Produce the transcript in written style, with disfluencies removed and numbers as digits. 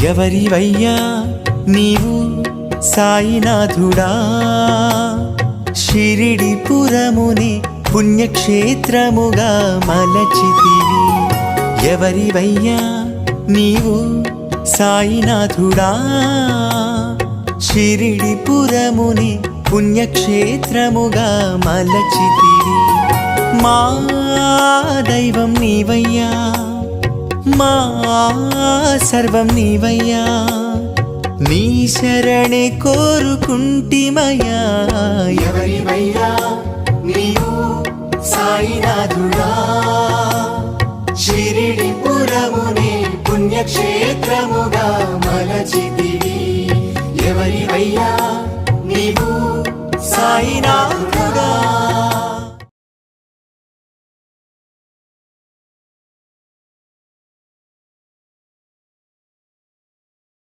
ఎవరివయ్యా నీవు సాయినాథుడా షిరిడిపురముని పుణ్యక్షేత్రముగా మలచితివి ఎవరివయ్యా నీవు సాయినాథుడా షిరిడిపురముని పుణ్యక్షేత్రముగా మలచితివి మా దైవం నీవయ్యా మా సర్వం నీవయ్యా నీ శరణే కోరుకుంటిమయ్యా ఎవరివయ్యా నీవు సాయినాథుడా షిరిడిపురముని పుణ్యక్షేత్రముగా మలచితివి ఎవరివయ్యా నీవు సాయినాథుడా